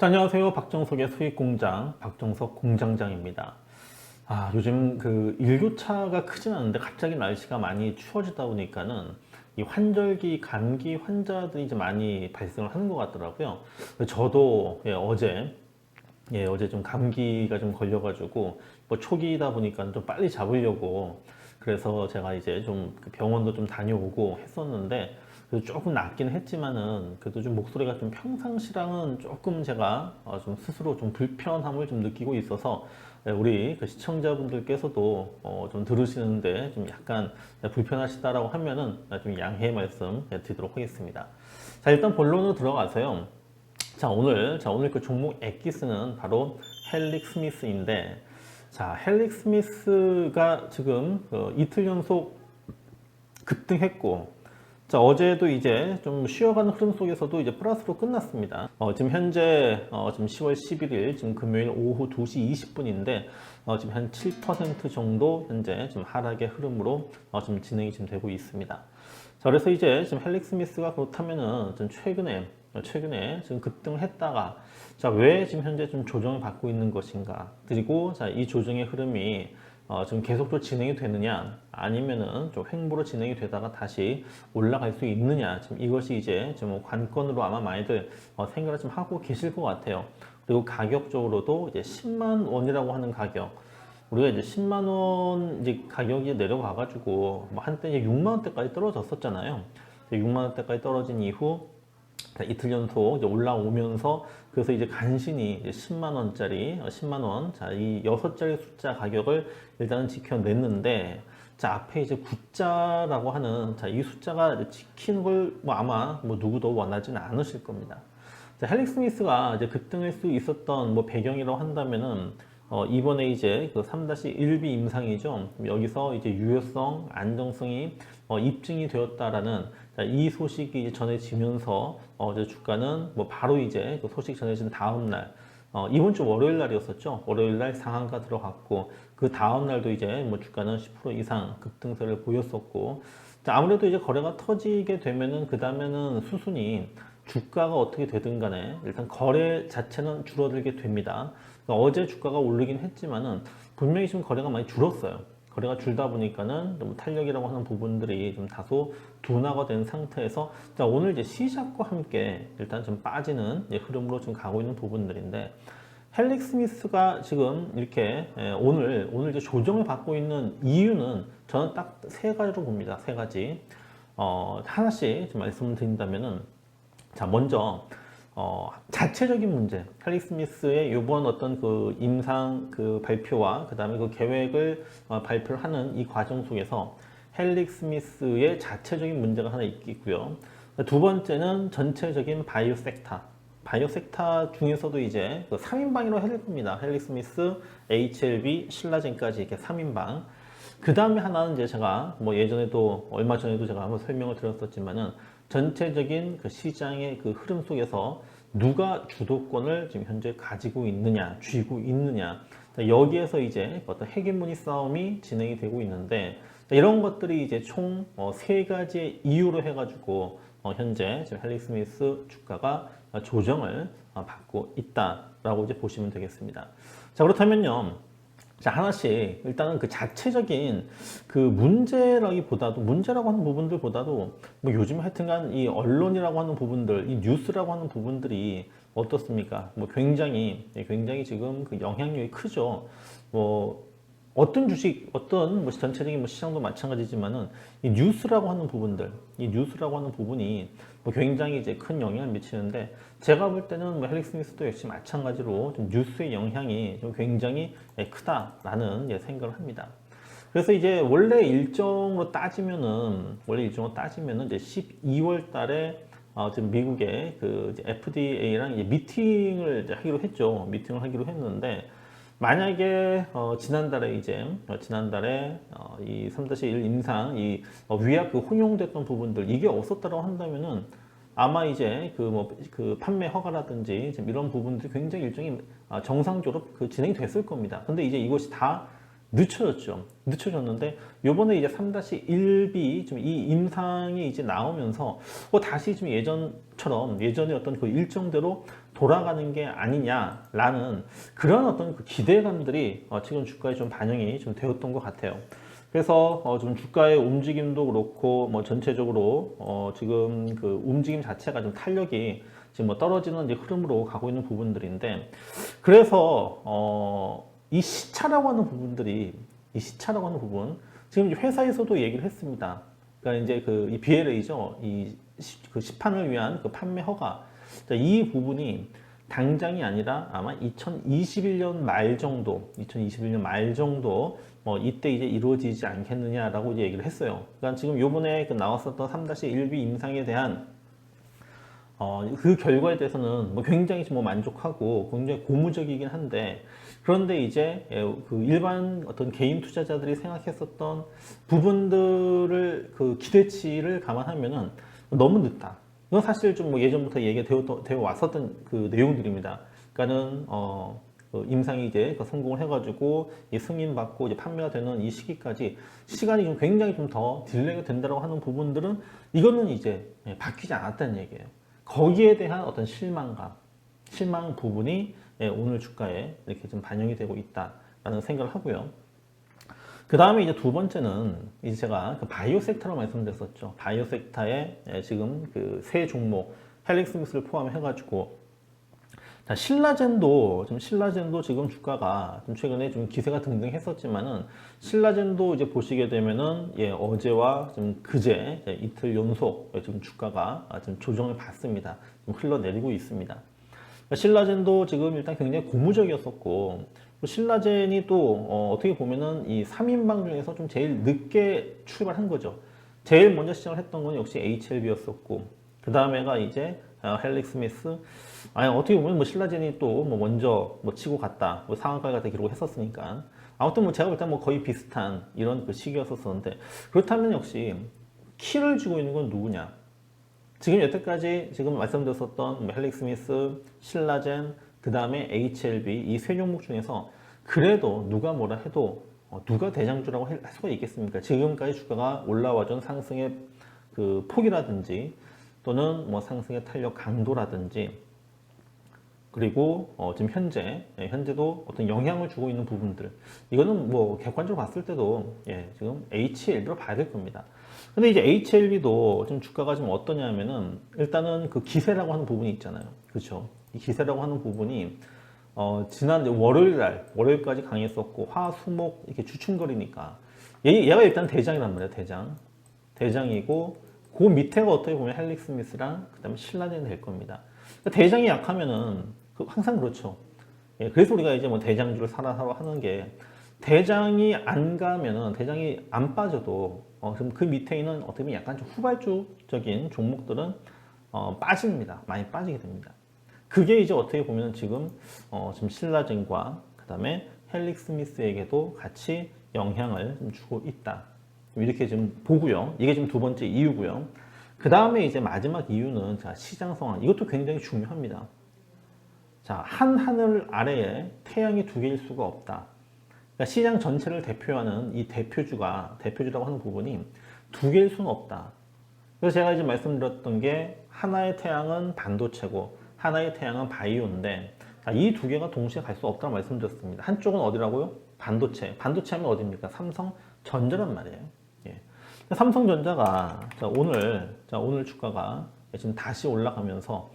자, 안녕하세요. 박정석의 수익공장 박정석 공장장입니다. 요즘 그 일교차가 크진 않은데 갑자기 날씨가 많이 추워지다 보니까는 이 환절기 감기 환자들이 이제 많이 발생을 하는 것 같더라고요. 저도 어제 좀 감기가 좀 걸려가지고 뭐 초기이다 보니까 좀 빨리 잡으려고 그래서 제가 이제 좀 병원도 좀 다녀오고 했었는데 그래도 조금 낫긴 했지만은 그래도 좀 목소리가 좀 평상시랑은 조금 제가 좀 스스로 좀 불편함을 좀 느끼고 있어서 우리 그 시청자분들께서도 좀 들으시는데 좀 약간 불편하시다라고 하면은 좀 양해 말씀 드리도록 하겠습니다. 자, 일단 본론으로 들어가서요. 자, 오늘 그 종목 엑기스는 바로 헬릭 스미스인데, 자, 헬릭 스미스가 지금 이틀 연속 급등했고, 자, 어제도 이제 좀 쉬어가는 흐름 속에서도 이제 플러스로 끝났습니다. 지금 현재 지금 10월 11일 지금 금요일 오후 2시 20분인데 지금 한 7% 정도 현재 지금 하락의 흐름으로 지금 진행이 지금 되고 있습니다. 자, 그래서 이제 지금 헬릭 스미스가 그렇다면은 좀 최근에 지금 급등을 했다가 자, 왜 지금 현재 좀 조정을 받고 있는 것인가? 그리고 자, 이 조정의 흐름이 지금 계속적으로 진행이 되느냐 아니면은 좀 횡보로 진행이 되다가 다시 올라갈 수 있느냐 지금 이것이 이제 좀 관건으로 아마 많이들 생각을 좀 하고 계실 것 같아요. 그리고 가격적으로도 이제 10만 원이라고 하는 가격 우리가 이제 10만 원 이제 가격이 내려가 가지고 뭐 한때 이제 6만 원대까지 떨어졌었잖아요. 6만 원대까지 떨어진 이후 이틀 연속 이제 올라오면서 그래서 이제 간신히 이제 10만 원짜리 10만 원, 자, 이 6자리 숫자 가격을 일단은 지켜냈는데, 자, 앞에 이제 9자라고 하는 자, 이 숫자가 지키는 걸 뭐 아마 뭐 누구도 원하지는 않으실 겁니다. 자, 헬릭 스미스가 이제 급등할 수 있었던 뭐 배경이라고 한다면은 이번에 이제 그 3-1비 임상이죠. 여기서 이제 유효성, 안정성이 입증이 되었다라는 자, 이 소식이 이제 전해지면서 이제 주가는 뭐 바로 이제 그 소식 전해진 다음 날 이번 주 월요일 날이었었죠. 월요일 날 상한가 들어갔고 그 다음 날도 이제 뭐 주가는 10% 이상 급등세를 보였었고 자, 아무래도 이제 거래가 터지게 되면은 그 다음에는 수순이 주가가 어떻게 되든 간에 일단 거래 자체는 줄어들게 됩니다. 그러니까 어제 주가가 오르긴 했지만은 분명히 지금 거래가 많이 줄었어요. 거래가 줄다 보니까는 좀 탄력이라고 하는 부분들이 좀 다소 둔화가 된 상태에서 자, 오늘 이제 시작과 함께 일단 좀 빠지는 흐름으로 좀 가고 있는 부분들인데 헬릭 스미스가 지금 이렇게 오늘 이제 조정을 받고 있는 이유는 저는 딱 세 가지로 봅니다. 세 가지. 하나씩 좀 말씀을 드린다면은 자, 먼저 자체적인 문제, 헬릭 스미스의 이번 어떤 그 임상 그 발표와 그 다음에 그 계획을 발표를 하는 이 과정 속에서 헬릭 스미스의 자체적인 문제가 하나 있고요. 두 번째는 전체적인 바이오 섹터 중에서도 이제 그 3인방이라고 해야 될 겁니다. 헬릭 스미스, HLB, 신라젠까지 이렇게 3인방. 그 다음에 하나는 이제 제가 뭐 예전에도 얼마 전에도 제가 한번 설명을 드렸었지만은 전체적인 그 시장의 그 흐름 속에서 누가 주도권을 지금 현재 가지고 있느냐, 쥐고 있느냐. 여기에서 이제 어떤 헤게모니 싸움이 진행이 되고 있는데 이런 것들이 이제 총 세 가지의 이유로 해가지고 현재 지금 헬릭 스미스 주가가 조정을 받고 있다라고 이제 보시면 되겠습니다. 자, 그렇다면요. 자, 하나씩 일단은 그 자체적인 그 문제라고 하는 부분들보다도 뭐 요즘 하여튼간 이 언론이라고 하는 부분들, 이 뉴스라고 하는 부분들이 어떻습니까? 뭐 굉장히 지금 그 영향력이 크죠. 뭐 어떤 뭐 전체적인 뭐 시장도 마찬가지지만은 이 뉴스라고 하는 부분이 뭐 굉장히 이제 큰 영향을 미치는데 제가 볼 때는 뭐 헬릭 스미스도 역시 마찬가지로 좀 뉴스의 영향이 좀 굉장히 크다라는 생각을 합니다. 그래서 이제 원래 일정으로 따지면은 이제 12월 달에 지금 미국의 그 이제 FDA랑 이제 미팅을 이제 하기로 했죠. 미팅을 하기로 했는데 만약에 지난달에 이 3-1 임상 이 위약 그 혼용됐던 부분들 이게 없었다고 한다면은 아마 이제 그 판매 허가라든지 지금 이런 부분들이 굉장히 일정이 정상적으로 그 진행이 됐을 겁니다. 근데 이제 이것이 다 늦춰졌죠. 늦춰졌는데 요번에 이제 3-1B 좀 이 임상이 이제 나오면서 다시 좀 예전처럼 예전의 어떤 그 일정대로 돌아가는 게 아니냐라는 그런 어떤 그 기대감들이 지금 주가에 좀 반영이 좀 되었던 것 같아요. 그래서 좀 주가의 움직임도 그렇고 뭐 전체적으로 지금 그 움직임 자체가 좀 탄력이 지금 뭐 떨어지는 이제 흐름으로 가고 있는 부분들인데 그래서 이 시차라고 하는 부분들이 이 시차라고 하는 부분 지금 회사에서도 얘기를 했습니다. 그러니까 이제 그 이 BLA죠. 그 시판을 위한 그 판매 허가 이 부분이 당장이 아니라 아마 2021년 말 정도, 2021년 말 정도 이때 이제 이루어지지 않겠느냐라고 이제 얘기를 했어요. 그러니까 지금 요번에 그 나왔었던 3-1B 임상에 대한 그 결과에 대해서는 뭐 굉장히 뭐 만족하고 굉장히 고무적이긴 한데 그런데 이제 그 일반 어떤 개인 투자자들이 생각했었던 부분들을 그 기대치를 감안하면은 너무 늦다. 이건 사실 좀 뭐 예전부터 얘기가 되어 왔었던 그 내용들입니다. 그러니까는 그 임상이 이제 그 성공을 해가지고 승인받고 이제 판매가 되는 이 시기까지 시간이 좀 굉장히 좀 더 딜레이가 된다고 하는 부분들은 이거는 이제 바뀌지 않았다는 얘기예요. 거기에 대한 어떤 실망 부분이 오늘 주가에 이렇게 좀 반영이 되고 있다라는 생각을 하고요. 그 다음에 이제 두 번째는 이제 제가 그 바이오 섹터로 말씀드렸었죠. 바이오 섹터에 지금 그 세 종목 헬릭스미스를 포함해가지고 신라젠도 지금 주가가 좀 최근에 좀 기세가 등등했었지만은 신라젠도 이제 보시게 되면은 어제와 좀 그제 이틀 연속 지금 주가가 좀 조정을 받습니다. 좀 흘러내리고 있습니다. 신라젠도 지금 일단 굉장히 고무적이었었고 신라젠이 또 어떻게 보면은 이 3인방 중에서 좀 제일 늦게 출발한 거죠. 제일 먼저 시작을 했던 건 역시 HLB였었고 그 다음에가 이제 헬릭스미스. 어떻게 보면 뭐 신라젠이 또 뭐 먼저 뭐 치고 갔다, 뭐 상한가 같은 기록을 했었으니까 아무튼 뭐 제가 볼 때 뭐 거의 비슷한 이런 그 시기였었는데 그렇다면 역시 키를 쥐고 있는 건 누구냐? 지금 여태까지 지금 말씀드렸었던 뭐 헬릭스미스, 신라젠, 그 다음에 HLB 이 세 종목 중에서 그래도 누가 뭐라 해도 누가 대장주라고 할 수가 있겠습니까? 지금까지 주가가 올라와준 상승의 그 폭이라든지 또는 뭐 상승의 탄력 강도라든지 그리고 지금 현재도 어떤 영향을 주고 있는 부분들 이거는 뭐 객관적으로 봤을 때도 지금 HLB로 봐야 될 겁니다. 근데 이제 HLB도 지금 주가가 지금 어떠냐면은 일단은 그 기세라고 하는 부분이 있잖아요. 그렇죠? 이 기세라고 하는 부분이 지난 월요일까지 강했었고 화수목 이렇게 주춤거리니까 얘가 일단 대장이란 말이에요. 대장이고 그 밑에가 어떻게 보면 헬릭스미스랑 그다음에 신라젠이 될 겁니다. 그러니까 대장이 약하면은 항상 그렇죠. 그래서 우리가 이제 뭐 대장주를 사라 하는 게 대장이 안 가면은 대장이 안 빠져도 그럼 그 밑에 있는 어떻게 보면 약간 좀 후발주적인 종목들은 빠집니다. 많이 빠지게 됩니다. 그게 이제 어떻게 보면 지금 신라젠과 그다음에 헬릭스미스에게도 같이 영향을 좀 주고 있다. 이렇게 좀 보고요. 이게 지금 두 번째 이유고요. 그 다음에 이제 마지막 이유는 시장 상황. 이것도 굉장히 중요합니다. 한 하늘 아래에 태양이 두 개일 수가 없다. 그러니까 시장 전체를 대표하는 이 대표주라고 하는 부분이 두 개일 수는 없다. 그래서 제가 이제 말씀드렸던 게 하나의 태양은 반도체고 하나의 태양은 바이오인데 이 두 개가 동시에 갈 수 없다고 말씀드렸습니다. 한쪽은 어디라고요? 반도체 하면 어디입니까? 삼성전자란 말이에요. 삼성전자가 오늘 주가가 지금 다시 올라가면서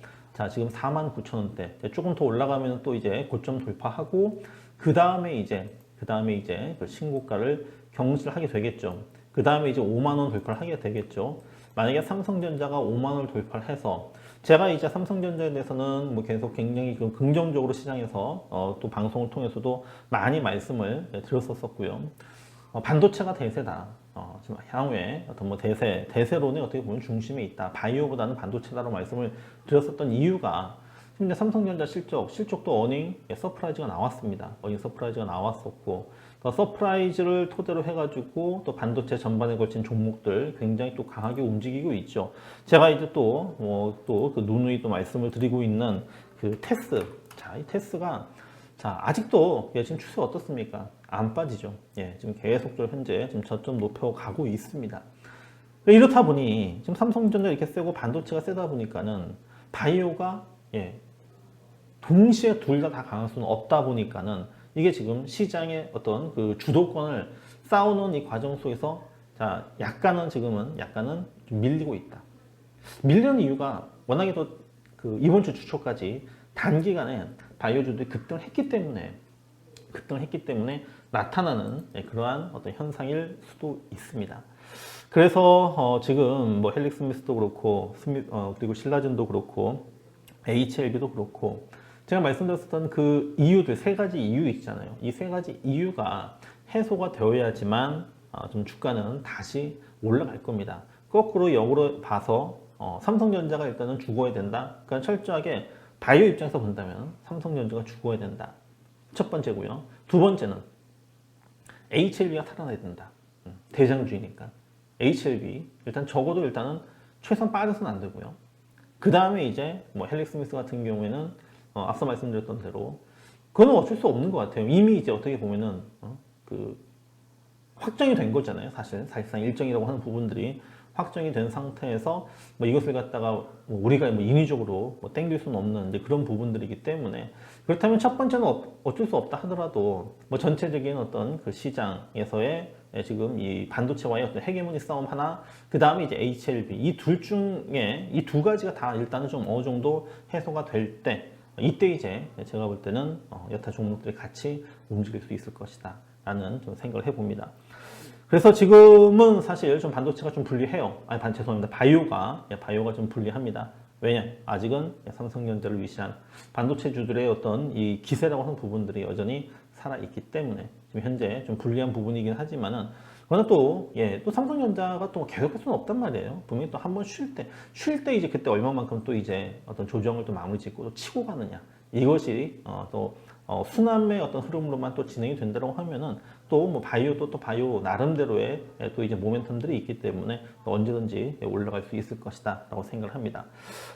지금 49,000원대 조금 더 올라가면 또 이제 고점 돌파하고 그 다음에 이제 그 신고가를 경신하게 되겠죠. 그 다음에 이제 5만 원 돌파를 하게 되겠죠. 만약에 삼성전자가 5만 원을 돌파를 해서 제가 이제 삼성전자에 대해서는 뭐 계속 굉장히 긍정적으로 시장에서 또 방송을 통해서도 많이 말씀을 드렸었고요. 반도체가 대세다. 지금 향후에 어떤 뭐 대세론에 어떻게 보면 중심에 있다. 바이오보다는 반도체다라고 말씀을 드렸었던 이유가 지금 이제 삼성전자 실적도 어닝 서프라이즈가 나왔습니다. 어닝 서프라이즈가 나왔었고 서프라이즈를 토대로 해가지고 또 반도체 전반에 걸친 종목들 굉장히 또 강하게 움직이고 있죠. 제가 이제 또 그 누누이 또 말씀을 드리고 있는 그 테스. 이 테스가 아직도 지금 추세 어떻습니까? 안 빠지죠. 예, 지금 계속적으로 현재 지금 저점 높여 가고 있습니다. 이렇다 보니 지금 삼성전자 이렇게 세고 반도체가 세다 보니까는 바이오가 예, 동시에 둘 다 강할 수는 없다 보니까는 이게 지금 시장의 어떤 그 주도권을 싸우는 이 과정 속에서 자 약간은 지금은 약간은 좀 밀리고 있다. 밀리는 이유가 워낙에 그 이번 주 주초까지 단기간에 바이오주들이 급등을 했기 때문에 나타나는 그러한 어떤 현상일 수도 있습니다. 그래서 지금 뭐 헬릭스미스도 그렇고 그리고 신라젠도 그렇고 HLB도 그렇고 제가 말씀드렸던 그 이유들 세 가지 이유 있잖아요. 이 세 가지 이유가 해소가 되어야지만 좀 주가는 다시 올라갈 겁니다. 거꾸로 역으로 봐서 삼성전자가 일단은 죽어야 된다. 그러니까 철저하게 바이오 입장에서 본다면 삼성전자가 죽어야 된다. 첫 번째고요. 두 번째는 HLB가 살아나야 된다. 대장주이니까. HLB 일단 적어도 일단은 최소한 빠져서는 안 되고요. 그 다음에 이제 뭐 헬릭스미스 같은 경우에는 앞서 말씀드렸던 대로 그거는 어쩔 수 없는 것 같아요. 이미 이제 어떻게 보면은 그 확정이 된 거잖아요. 사실상 일정이라고 하는 부분들이 확정이 된 상태에서 뭐 이것을 갖다가 뭐 우리가 뭐 인위적으로 뭐 땡길 수는 없는 이제 그런 부분들이기 때문에 그렇다면 첫 번째는 어쩔 수 없다 하더라도 뭐 전체적인 어떤 그 시장에서의 지금 이 반도체와의 어떤 헤게모니 싸움 하나, 그 다음에 이제 HLB 이 둘 중에 이 두 가지가 다 일단은 좀 어느 정도 해소가 될 때 이때 이제 제가 볼 때는 여타 종목들이 같이 움직일 수 있을 것이다 라는 좀 생각을 해봅니다. 그래서 지금은 사실 좀 반도체가 좀 불리해요. 죄송합니다. 바이오가 좀 불리합니다. 왜냐? 아직은 삼성전자를 위시한 반도체주들의 어떤 이 기세라고 하는 부분들이 여전히 살아있기 때문에 지금 현재 좀 불리한 부분이긴 하지만은 그러나 또 삼성전자가 또 계속할 수는 없단 말이에요. 분명히 또 한번 쉴 때 이제 그때 얼마만큼 또 이제 어떤 조정을 또 마무리 짓고 또 치고 가느냐. 이것이 순환의 어떤 흐름으로만 또 진행이 된다고 하면은 또 뭐 바이오도 또 바이오 나름대로의 또 이제 모멘텀들이 있기 때문에 또 언제든지 올라갈 수 있을 것이다라고 생각을 합니다.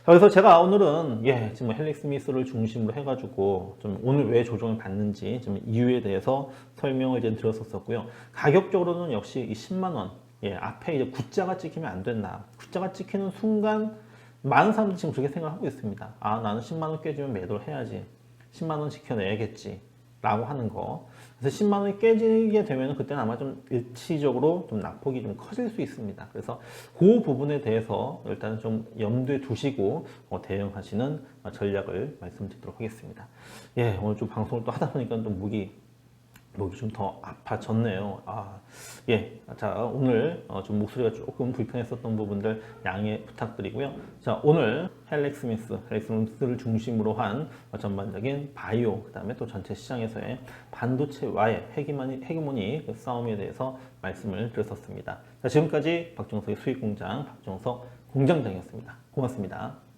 그래서 제가 오늘은 지금 뭐 헬릭스미스를 중심으로 해가지고 좀 오늘 왜 조정을 받는지 좀 이유에 대해서 설명을 이제 드렸었고요. 가격적으로는 역시 이 10만 원 앞에 이제 구자가 찍히면 안 된다. 구자가 찍히는 순간 많은 사람들이 지금 그렇게 생각하고 있습니다. 나는 10만 원 깨지면 매도를 해야지. 10만 원 지켜내야겠지. 라고 하는 거. 그래서 10만 원이 깨지게 되면 그때는 아마 좀 일치적으로 좀 낙폭이 좀 커질 수 있습니다. 그래서 그 부분에 대해서 일단 좀 염두에 두시고 대응하시는 전략을 말씀드리도록 하겠습니다. 오늘 좀 방송을 또 하다 보니까 또 목이 좀 더 아파졌네요. 자, 오늘 좀 목소리가 조금 불편했었던 부분들 양해 부탁드리고요. 자, 오늘 헬릭스미스를 중심으로 한 전반적인 바이오, 그 다음에 또 전체 시장에서의 반도체와의 헤게모니 그 싸움에 대해서 말씀을 드렸었습니다. 자, 지금까지 박정석의 수익공장, 박정석 공장장이었습니다. 고맙습니다.